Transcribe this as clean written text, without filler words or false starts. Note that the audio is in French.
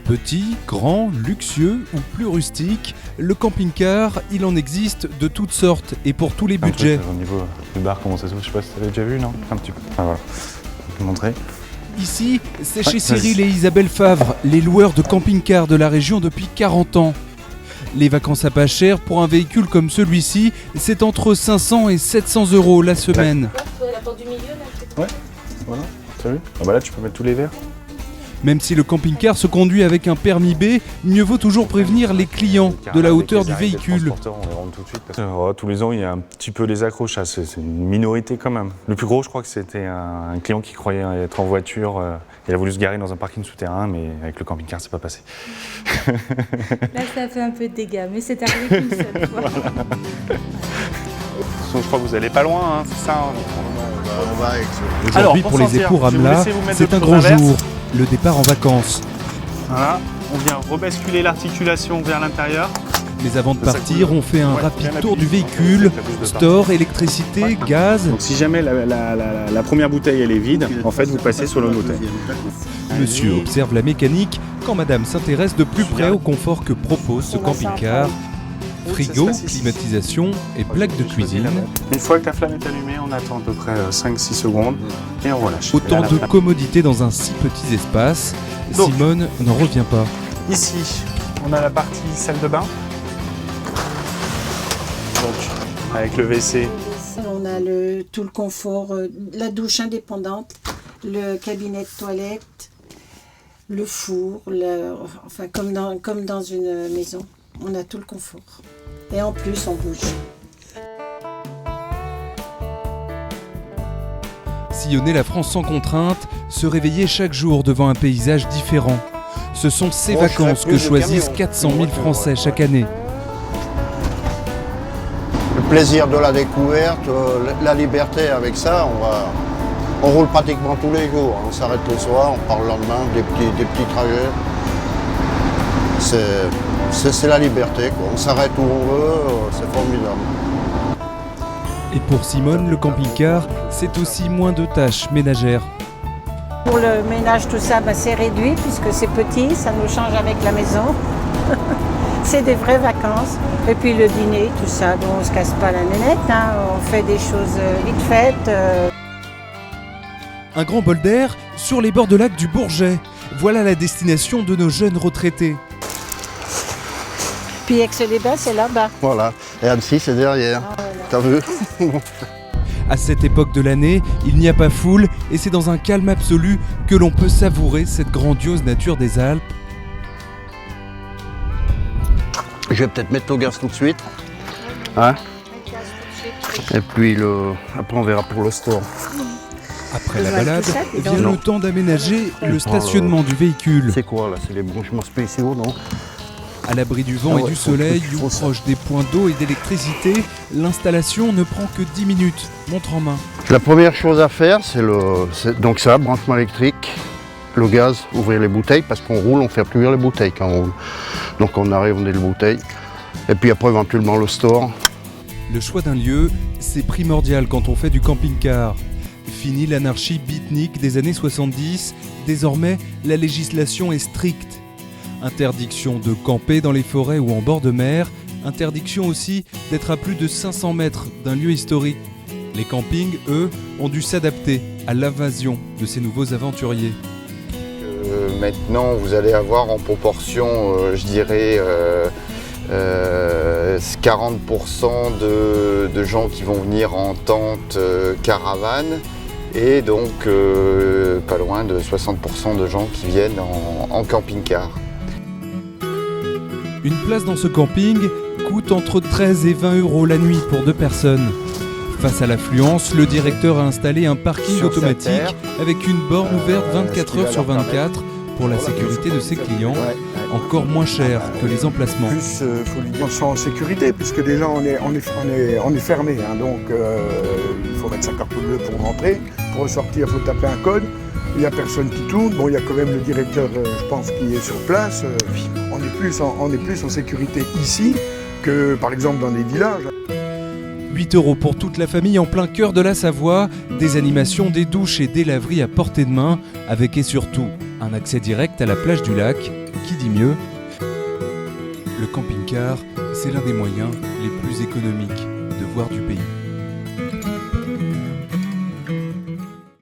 Petit, grand, luxueux ou plus rustique, le camping-car, il en existe de toutes sortes et pour tous les budgets. Au niveau du bar, comment ça se fait, je sais pas si tu avais déjà vu, non? Un petit peu. Ah voilà, je vais te montrer. Ici, c'est chez Cyril et Isabelle Favre, les loueurs de camping-car de la région depuis 40 ans. Les vacances à pas cher pour un véhicule comme celui-ci, c'est entre 500 et 700 € la semaine. La porte du milieu, là. Ouais, voilà, t'as vu? Ah bah là, tu peux mettre tous les verres. Même si le camping-car se conduit avec un permis B, mieux vaut toujours prévenir les clients de la hauteur du véhicule. On les rentre tout de suite. Tous les ans, il y a un petit peu des accrochages. C'est une minorité quand même. Le plus gros, je crois que c'était un client qui croyait être en voiture. Il a voulu se garer dans un parking souterrain, mais avec le camping-car, c'est pas passé. Là, ça fait un peu de dégâts, mais c'est arrivé qu'une seule fois. Je crois que vous allez pas loin, hein, c'est ça. On va avec ça. Aujourd'hui, pour les époux Ramla, c'est un grand jour, le départ en vacances. Voilà, on vient rebasculer l'articulation vers l'intérieur. Mais avant de partir, on fait un rapide tour du véhicule, store, électricité, gaz. Donc si jamais la première bouteille elle est vide, en fait vous passez sur le bouteille. Monsieur observe la mécanique quand madame s'intéresse de plus près au confort que propose ce camping-car. Frigo, climatisation et plaque de cuisine. Une fois que la flamme est allumée, on attend à peu près 5-6 secondes et on relâche. Autant de commodités dans un si petit espace. Donc, Simone n'en revient pas. Ici, on a la partie salle de bain. Donc, avec le WC. On a tout le confort, la douche indépendante, le cabinet de toilette, le four, enfin comme dans une maison. On a tout le confort. Et en plus, on bouge. Sillonner la France sans contrainte, se réveiller chaque jour devant un paysage différent. Ce sont ces vacances que choisissent 400 000 Français chaque année. Le plaisir de la découverte, la liberté avec ça, on roule pratiquement tous les jours. On s'arrête le soir, on part le lendemain, des petits trajets. C'est la liberté, quoi. On s'arrête où on veut, c'est formidable. Et pour Simone, le camping-car, c'est aussi moins de tâches ménagères. Pour le ménage, tout ça, c'est réduit puisque c'est petit, ça nous change avec la maison. C'est des vraies vacances. Et puis le dîner, tout ça, bon, on ne se casse pas la nénette, hein. On fait des choses vite faites. Un grand bol d'air sur les bords de lac du Bourget. Voilà la destination de nos jeunes retraités. Puis Aix-les-Bains, c'est là-bas. Voilà. Et Annecy, c'est derrière. Ah, voilà. T'as vu? À cette époque de l'année, il n'y a pas foule et c'est dans un calme absolu que l'on peut savourer cette grandiose nature des Alpes. Je vais peut-être mettre au gaz tout de suite. Hein? Et puis après on verra pour le store. Après la balade, vient le temps d'aménager le stationnement du véhicule. C'est quoi là? C'est les branchements spéciaux, non? À l'abri du vent et du soleil, ou proche des points d'eau et d'électricité, l'installation ne prend que 10 minutes, montre en main. La première chose à faire, c'est donc ça, branchement électrique, le gaz, ouvrir les bouteilles, parce qu'on roule, on fait plus ouvrir les bouteilles quand on roule. Donc on arrive, on est les bouteilles. Et puis après éventuellement le store. Le choix d'un lieu, c'est primordial quand on fait du camping-car. Fini l'anarchie beatnik des années 70, désormais la législation est stricte. Interdiction de camper dans les forêts ou en bord de mer, interdiction aussi d'être à plus de 500 mètres d'un lieu historique. Les campings, eux, ont dû s'adapter à l'invasion de ces nouveaux aventuriers. Maintenant, vous allez avoir en proportion, je dirais, 40% de gens qui vont venir en tente caravane et donc pas loin de 60% de gens qui viennent en camping-car. Une place dans ce camping coûte entre 13 et 20 € la nuit pour 2 personnes. Face à l'affluence, le directeur a installé un parking automatique avec une borne ouverte 24 heures sur 24 pour la sécurité de ses clients, encore moins cher que les emplacements. Plus, faut lui dire, on se sent en sécurité puisque déjà on est fermé, hein, donc il faut mettre sa carte bleue pour rentrer. Pour ressortir, il faut taper un code. Il n'y a personne qui tourne. Bon, il y a quand même le directeur, je pense, qui est sur place. On est plus en sécurité ici que, par exemple, dans les villages. 8 € pour toute la famille en plein cœur de la Savoie, des animations, des douches et des laveries à portée de main, avec et surtout un Un accès direct à la plage du lac, qui dit mieux? Le camping-car, c'est l'un des moyens les plus économiques de voir du pays.